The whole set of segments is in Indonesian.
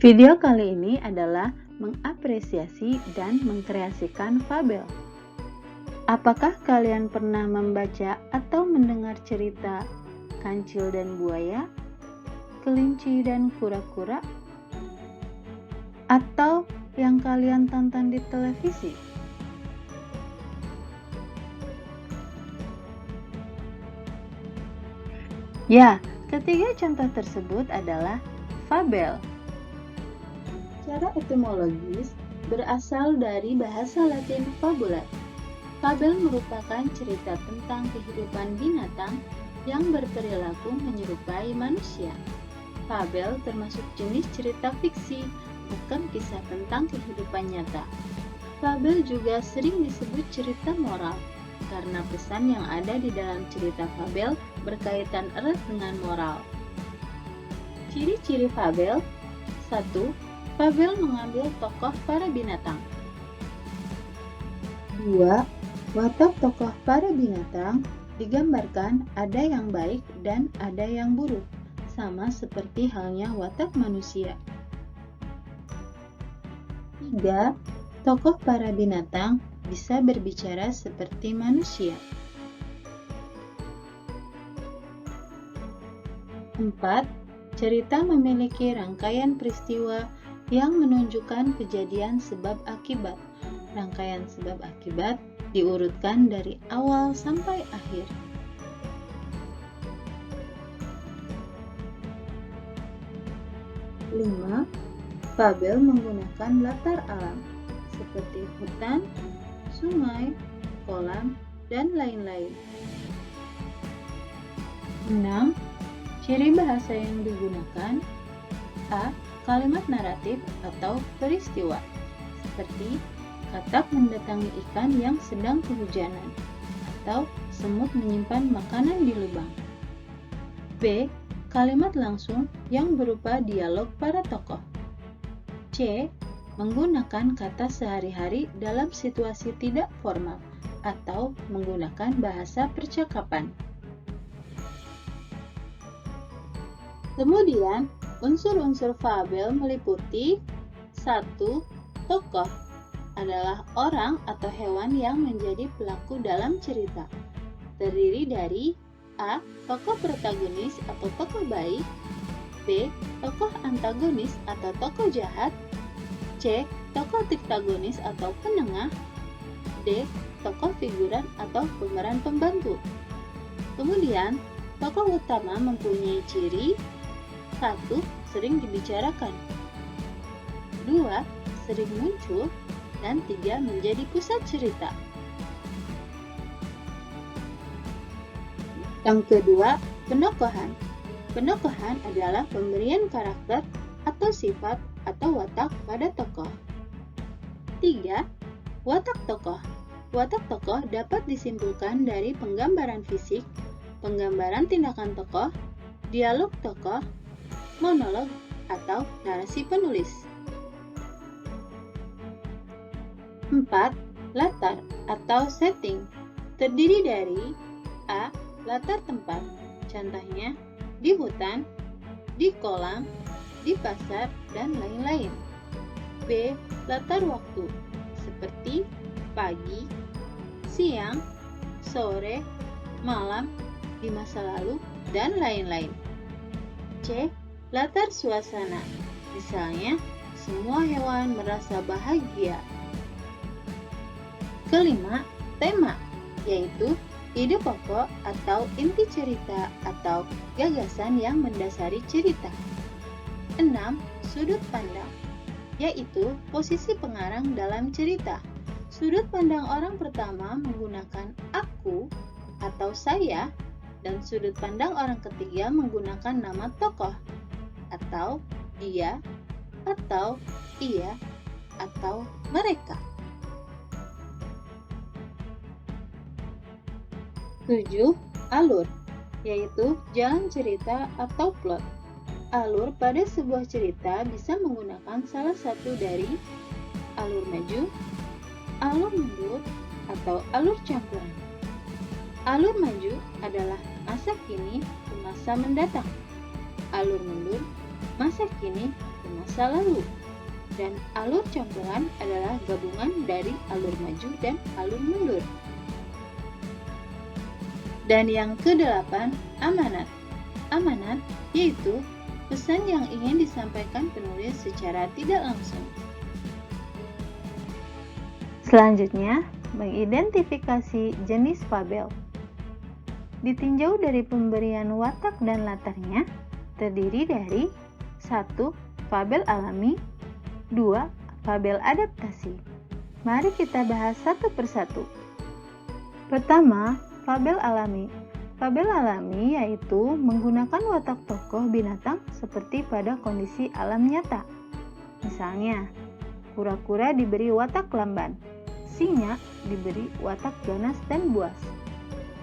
Video kali ini adalah mengapresiasi dan mengkreasikan fabel. Apakah kalian pernah membaca atau mendengar cerita Kancil dan Buaya, Kelinci dan Kura-kura, atau yang kalian tonton di televisi? Ya, ketiga contoh tersebut adalah fabel. Secara etimologis berasal dari bahasa Latin fabula. Fabel merupakan cerita tentang kehidupan binatang yang berperilaku menyerupai manusia. Fabel termasuk jenis cerita fiksi, bukan kisah tentang kehidupan nyata. Fabel juga sering disebut cerita moral, karena pesan yang ada di dalam cerita fabel berkaitan erat dengan moral. Ciri-ciri fabel: 1. Fabel mengambil tokoh para binatang. 2. Watak tokoh para binatang digambarkan ada yang baik dan ada yang buruk, sama seperti halnya watak manusia. 3. Tokoh para binatang bisa berbicara seperti manusia. 4. Cerita memiliki rangkaian peristiwa yang menunjukkan kejadian sebab akibat. Rangkaian sebab akibat diurutkan dari awal sampai akhir. 5. Fabel menggunakan latar alam seperti hutan, sungai, kolam, dan lain-lain. 6. Ciri bahasa yang digunakan: A. Kalimat naratif atau peristiwa, seperti katak mendatangi ikan yang sedang kehujanan, atau semut menyimpan makanan di lubang. B. Kalimat langsung yang berupa dialog para tokoh. C. Menggunakan kata sehari-hari dalam situasi tidak formal, atau menggunakan bahasa percakapan. Kemudian, unsur-unsur fabel meliputi: 1. Tokoh adalah orang atau hewan yang menjadi pelaku dalam cerita. Terdiri dari A. Tokoh protagonis atau tokoh baik, B. Tokoh antagonis atau tokoh jahat, C. Tokoh antagonis atau penengah, D. Tokoh figuran atau pemeran pembantu. Kemudian, tokoh utama mempunyai ciri: 1. Sering dibicarakan, 2. Sering muncul, dan 3. Menjadi pusat cerita. Yang kedua, penokohan. Penokohan adalah pemberian karakter atau sifat atau watak pada tokoh. 3. Watak tokoh. Watak tokoh dapat disimpulkan dari penggambaran fisik, penggambaran tindakan tokoh, dialog tokoh, monolog, atau narasi penulis. 4. Latar atau setting. Terdiri dari A. Latar tempat, contohnya di hutan, di kolam, di pasar, dan lain-lain. B. Latar waktu, seperti pagi, siang, sore, malam, di masa lalu, dan lain-lain. C. Latar suasana, misalnya semua hewan merasa bahagia. Kelima, tema, yaitu ide pokok atau inti cerita atau gagasan yang mendasari cerita. 6. Sudut pandang, yaitu posisi pengarang dalam cerita. Sudut pandang orang pertama menggunakan aku atau saya, dan sudut pandang orang ketiga menggunakan nama tokoh, atau dia, atau ia, atau mereka. 7. Alur, yaitu jalan cerita atau plot. Alur pada sebuah cerita bisa menggunakan salah satu dari alur maju, alur mundur, atau alur campuran. Alur maju adalah masa kini ke masa mendatang. Alur mundur, masa kini ke masa lalu. Dan alur campuran adalah gabungan dari alur maju dan alur mundur. Dan yang ke-8, amanat. Amanat yaitu pesan yang ingin disampaikan penulis secara tidak langsung. Selanjutnya, mengidentifikasi jenis fabel. Ditinjau dari pemberian watak dan latarnya, terdiri dari 1. Fabel alami, 2. Fabel adaptasi. Mari kita bahas satu persatu. Pertama, fabel alami. Fabel alami yaitu menggunakan watak tokoh binatang seperti pada kondisi alam nyata. Misalnya, kura-kura diberi watak lamban, singa diberi watak ganas dan buas.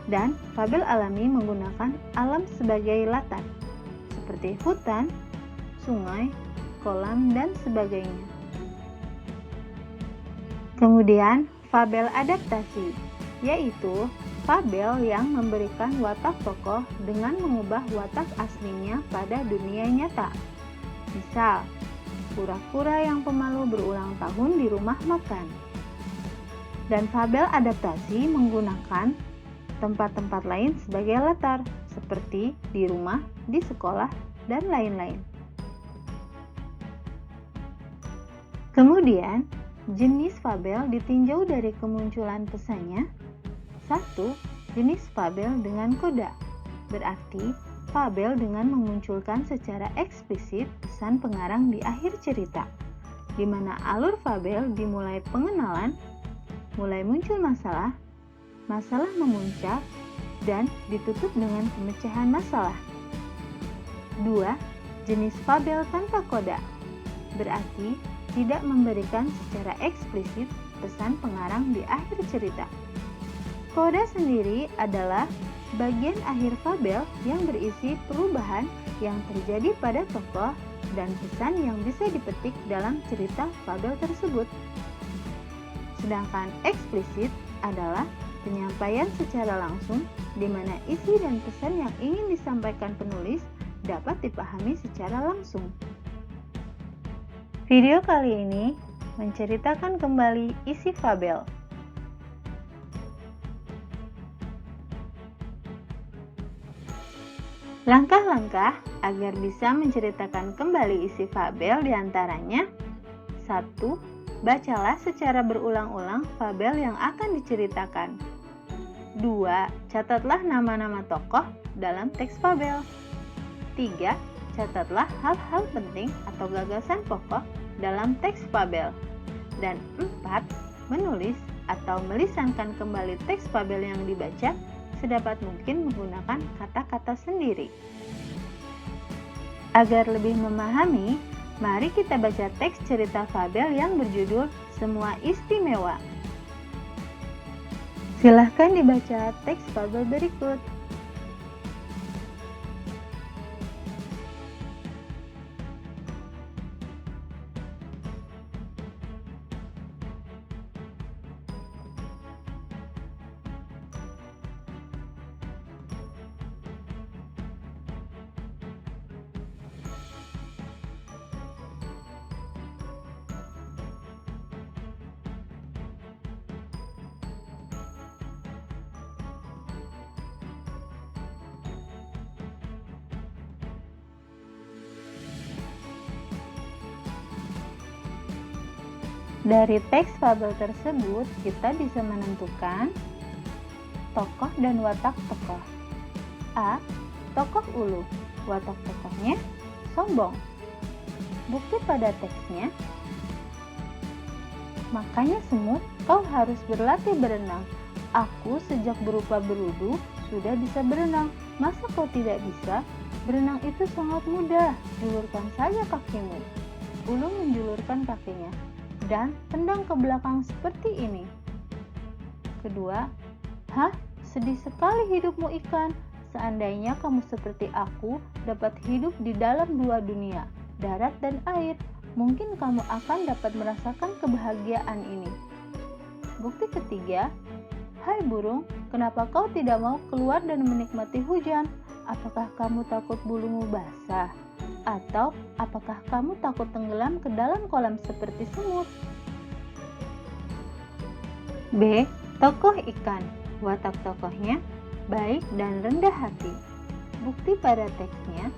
Dan fabel alami menggunakan alam sebagai latar, seperti hutan, sungai, kolam, dan sebagainya. Kemudian, fabel adaptasi, yaitu fabel yang memberikan watak tokoh dengan mengubah watak aslinya pada dunia nyata. Misal, kura-kura yang pemalu berulang tahun di rumah makan. Dan fabel adaptasi menggunakan tempat-tempat lain sebagai latar, seperti di rumah, di sekolah, dan lain-lain. Kemudian, jenis fabel ditinjau dari kemunculan pesannya. 1. Jenis fabel dengan koda, berarti fabel dengan memunculkan secara eksplisit pesan pengarang di akhir cerita, di mana alur fabel dimulai pengenalan, mulai muncul masalah, masalah memuncak, dan ditutup dengan pemecahan masalah. 2. Jenis fabel tanpa koda, berarti tidak memberikan secara eksplisit pesan pengarang di akhir cerita. Koda sendiri adalah bagian akhir fabel yang berisi perubahan yang terjadi pada tokoh dan pesan yang bisa dipetik dalam cerita fabel tersebut. Sedangkan eksplisit adalah penyampaian secara langsung di mana isi dan pesan yang ingin disampaikan penulis dapat dipahami secara langsung. Video kali ini menceritakan kembali isi fabel. Langkah-langkah agar bisa menceritakan kembali isi fabel diantaranya: 1. Bacalah secara berulang-ulang fabel yang akan diceritakan. 2. Catatlah nama-nama tokoh dalam teks fabel. 3. Catatlah hal-hal penting atau gagasan pokok dalam teks fabel. Dan 4. Menulis atau melisankan kembali teks fabel yang dibaca sedapat mungkin menggunakan kata-kata sendiri. Agar lebih memahami, mari kita baca teks cerita fabel yang berjudul Semua Istimewa. Silahkan dibaca teks fabel berikut. Dari teks fabel tersebut, kita bisa menentukan tokoh dan watak tokoh. A. Tokoh ulu. Watak tokohnya sombong. Bukti pada teksnya: makanya semut, kau harus berlatih berenang. Aku sejak berupa berudu sudah bisa berenang. Masa kau tidak bisa? Berenang itu sangat mudah. Julurkan saja kakimu. Ulu menjulurkan kakinya dan tendang ke belakang seperti ini. Kedua, hah, sedih sekali hidupmu ikan. Seandainya kamu seperti aku, dapat hidup di dalam dua dunia, darat dan air, mungkin kamu akan dapat merasakan kebahagiaan ini. Bukti ketiga, hai burung, kenapa kau tidak mau keluar dan menikmati hujan? Apakah kamu takut bulumu basah? Atau apakah kamu takut tenggelam ke dalam kolam seperti semut? B. Tokoh ikan. Watak tokohnya baik dan rendah hati. Bukti pada teksnya,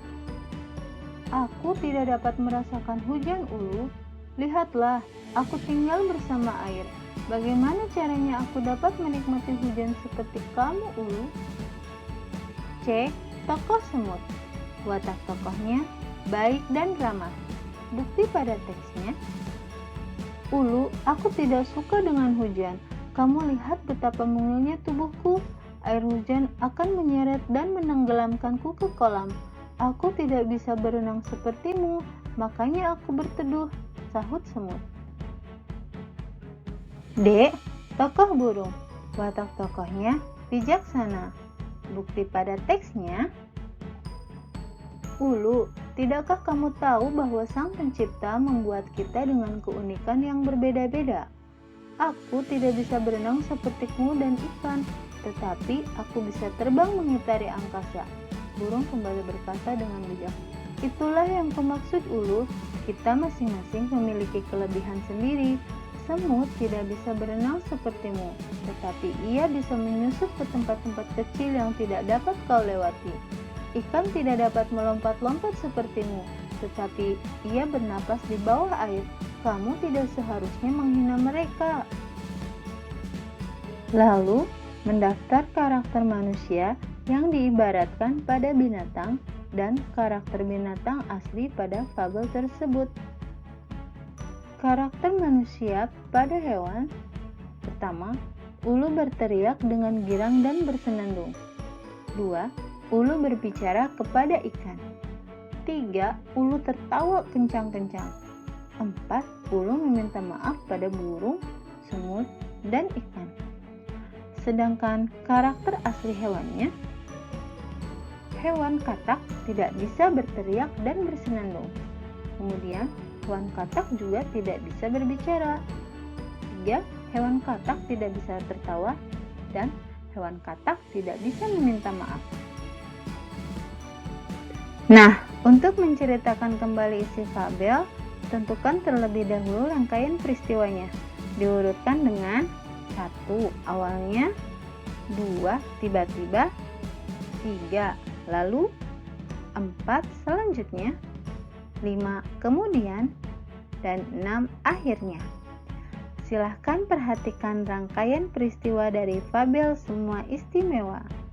aku tidak dapat merasakan hujan Ulu. Lihatlah, aku tinggal bersama air. Bagaimana caranya aku dapat menikmati hujan seperti kamu Ulu? C. Tokoh semut. Watak tokohnya baik dan ramah. Bukti pada teksnya, Ulu, aku tidak suka dengan hujan. Kamu lihat betapa mungilnya tubuhku. Air hujan akan menyeret dan menenggelamkanku ke kolam. Aku tidak bisa berenang sepertimu, makanya aku berteduh, sahut semut. D. Tokoh burung. Watak tokohnya bijaksana. Bukti pada teksnya, Ulu, tidakkah kamu tahu bahwa Sang Pencipta membuat kita dengan keunikan yang berbeda-beda? Aku tidak bisa berenang sepertimu dan ikan, tetapi aku bisa terbang mengitari angkasa. Burung kembali berkata dengan bijak. Itulah yang kumaksud Ulu, kita masing-masing memiliki kelebihan sendiri. Semut tidak bisa berenang sepertimu, tetapi ia bisa menyusup ke tempat-tempat kecil yang tidak dapat kau lewati. Ikan tidak dapat melompat-lompat sepertimu, tetapi ia bernapas di bawah air. Kamu tidak seharusnya menghina mereka. Lalu, mendaftar karakter manusia yang diibaratkan pada binatang dan karakter binatang asli pada fabel tersebut. Karakter manusia pada hewan. Pertama, Ulu berteriak dengan girang dan bersenandung. 2. Ulu berbicara kepada ikan. 3. Ulu tertawa kencang-kencang. 4. Ulu meminta maaf pada burung, semut, dan ikan. Sedangkan karakter asli hewannya, hewan katak tidak bisa berteriak dan bersenandung. Kemudian, hewan katak juga tidak bisa berbicara. 3. Hewan katak tidak bisa tertawa, dan hewan katak tidak bisa meminta maaf. Nah, untuk menceritakan kembali isi fabel, tentukan terlebih dahulu rangkaian peristiwanya. Diurutkan dengan 1. Awalnya, 2. Tiba-tiba, 3. Lalu, 4. Selanjutnya, 5. Kemudian, dan 6. Akhirnya. Silahkan perhatikan rangkaian peristiwa dari fabel Semua Istimewa.